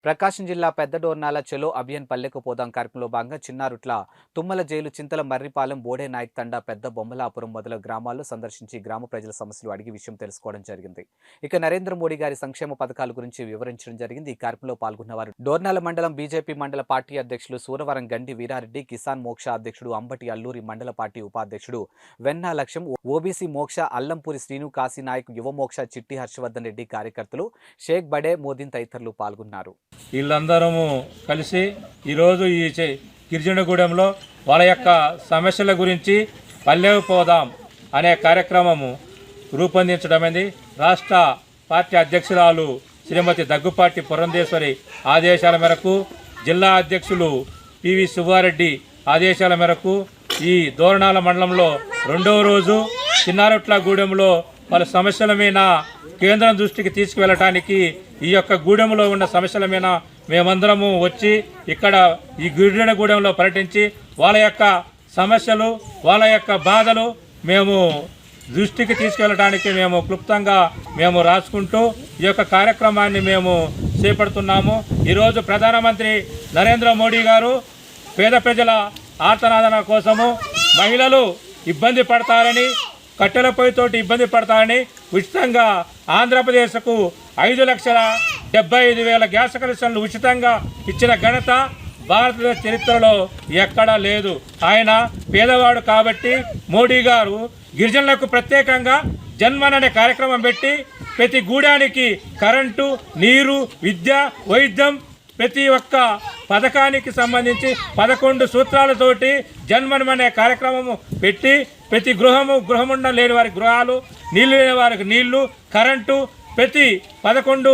ప్రకాశం జిల్లా పెద్దడోర్నాల చెలో అభియాన్ పల్లెకు పోదాం కార్యక్రమంలో భాగంగా చిన్నారుట్ల తుమ్మల జైలు చింతల మర్రిపాలెం బోడే నాయక్ తండా పెద్ద బొమ్మలాపురం మొదలగు గ్రామాల్లో సందర్శించి గ్రామ ప్రజల సమస్యలు అడిగి విషయం తెలుసుకోవడం జరిగింది. ఇక నరేంద్ర మోడీ గారి సంక్షేమ పథకాల గురించి వివరించడం జరిగింది. ఈ కార్యక్రమంలో పాల్గొన్నవారు డోర్నాల మండలం బీజేపీ మండల పార్టీ అధ్యక్షులు సూరవరం గండి వీరారెడ్డి, కిసాన్ మోక్ష అధ్యక్షుడు అంబటి అల్లూరి మండల పార్టీ ఉపాధ్యక్షుడు వెన్నా లక్ష్యం, ఓబీసీ మోక్ష అల్లంపూరి శ్రీను, కాశీనాయక్, యువ మోక్ష చిట్టి హర్షవర్ధన్ రెడ్డి, కార్యకర్తలు షేక్ బడే మోదీన్ తదితరులు పాల్గొన్నారు. వీళ్ళందరము కలిసి ఈరోజు ఈ గిరిజనగూడెంలో వాళ్ళ యొక్క సమస్యల గురించి పల్లెకు పోదాం అనే కార్యక్రమము రూపొందించడమైంది. రాష్ట్ర పార్టీ అధ్యక్షురాలు శ్రీమతి దగ్గుపాటి పురంధేశ్వరి ఆదేశాల మేరకు, జిల్లా అధ్యక్షులు పివి సుబ్బారెడ్డి ఆదేశాల మేరకు ఈ దోరణాల మండలంలో రెండవ రోజు చిన్నారొట్ల గూడెంలో వాళ్ళ సమస్యల మీద కేంద్రం దృష్టికి తీసుకువెళ్ళటానికి ఈ యొక్క గూడెంలో ఉన్న సమస్యల మీద మేమందరము వచ్చి ఇక్కడ ఈ గిరిజనగూడెంలో పర్యటించి వాళ్ళ యొక్క సమస్యలు, వాళ్ళ యొక్క బాధలు మేము దృష్టికి తీసుకెళ్ళడానికి మేము క్లుప్తంగా మేము రాసుకుంటూ ఈ యొక్క కార్యక్రమాన్ని మేము చేపడుతున్నాము. ఈరోజు ప్రధానమంత్రి నరేంద్ర మోడీ గారు పేద ప్రజల ఆర్తనాదన కోసము మహిళలు ఇబ్బంది పడతారని, కట్టెల పొయ్యితోటి ఇబ్బంది పడతారని ఉచితంగా ఆంధ్రప్రదేశ్కు 5,75,000 గ్యాస్ కనెక్షన్లు ఉచితంగా ఇచ్చిన ఘనత భారతదేశ చరిత్రలో ఎక్కడా లేదు. ఆయన పేదవాడు కాబట్టి మోడీ గారు గిరిజనులకు ప్రత్యేకంగా జన్మన్ అనే కార్యక్రమం పెట్టి ప్రతి గూడానికి కరెంటు, నీరు, విద్య, వైద్యం ప్రతి ఒక్క పథకానికి సంబంధించి 11 సూత్రాలతోటి జన్మన్ అనే కార్యక్రమము పెట్టి ప్రతి గృహముండ లేని వారికి గృహాలు, నీళ్లు లేని వారికి నీళ్లు, కరెంటు ప్రతి 11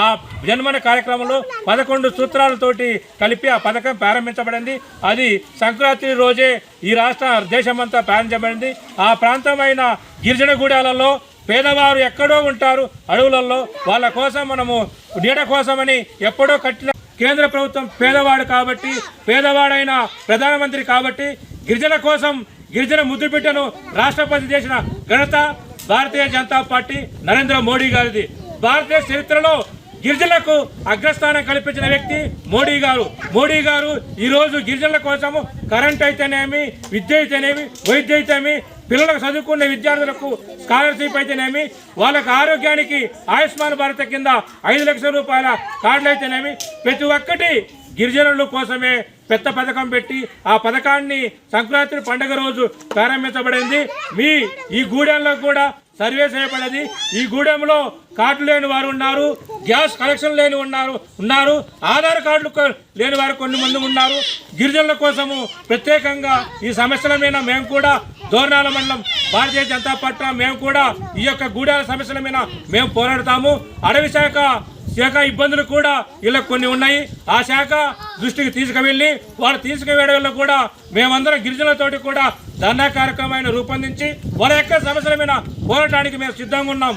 ఆ జన్మన కార్యక్రమంలో 11 సూత్రాలతోటి కలిపి ఆ పథకం ప్రారంభించబడింది. అది సంక్రాంతి రోజే ఈ రాష్ట్ర దేశమంతా ప్రారంభించబడింది. ఆ ప్రాంతమైన గిరిజనగూడాలలో పేదవారు ఎక్కడో ఉంటారు అడవులలో, వాళ్ళ కోసం మనము నీడ కోసమని ఎప్పుడో కట్టిన కేంద్ర ప్రభుత్వం పేదవాడు కాబట్టి, పేదవాడైన ప్రధానమంత్రి కాబట్టి గిరిజన కోసం గిరిజన ముద్దుబిడ్డను రాష్ట్రపతి చేసిన ఘనత భారతీయ జనతా పార్టీ నరేంద్ర మోడీ గారిది. భారతదేశ చరిత్రలో గిరిజనులకు అగ్రస్థానం కల్పించిన వ్యక్తి మోడీ గారు. మోడీ గారు ఈరోజు గిరిజనుల కోసము కరెంట్ అయితేనేమి, విద్య అయితేనేమి, వైద్య అయితేనేమి, పిల్లలకు చదువుకునే విద్యార్థులకు స్కాలర్షిప్ అయితేనేమి, వాళ్ళకు ఆరోగ్యానికి ఆయుష్మాన్ భారత్ కింద 5 లక్షల రూపాయల కార్డులు అయితేనేమి, ప్రతి ఒక్కటి గిరిజనుల కోసమే పెద్ద పథకం పెట్టి ఆ పథకాన్ని సంక్రాంతి పండుగ రోజు ప్రారంభించబడింది. ఈ గూడెంలో కూడా సర్వే చేయబడేది. ఈ గూడెంలో కార్డులు లేని వారు ఉన్నారు, గ్యాస్ కనెక్షన్ లేని ఉన్నారు, ఆధార్ కార్డులు లేని వారు కొన్ని మంది ఉన్నారు. గిరిజనుల కోసము ప్రత్యేకంగా ఈ సమస్యల మీద మేము కూడా దోర్నాల మండలం భారతీయ జనతా పార్టీ మేము కూడా ఈ యొక్క గూడెల సమస్యల మీద మేము పోరాడతాము. అడవి శాఖ ఇబ్బందులు కూడా ఇలా కొన్ని ఉన్నాయి. ఆ శాఖ దృష్టికి తీసుకువెళ్ళి వాళ్ళు తీసుకువెళ్ళడంలో కూడా మేమందరం గిరిజనులతోటి కూడా ధర్నా కార్యక్రమాన్ని రూపొందించి వాళ్ళ యొక్క సమస్యల మీద పోరాటానికి మేము సిద్ధంగా ఉన్నాం.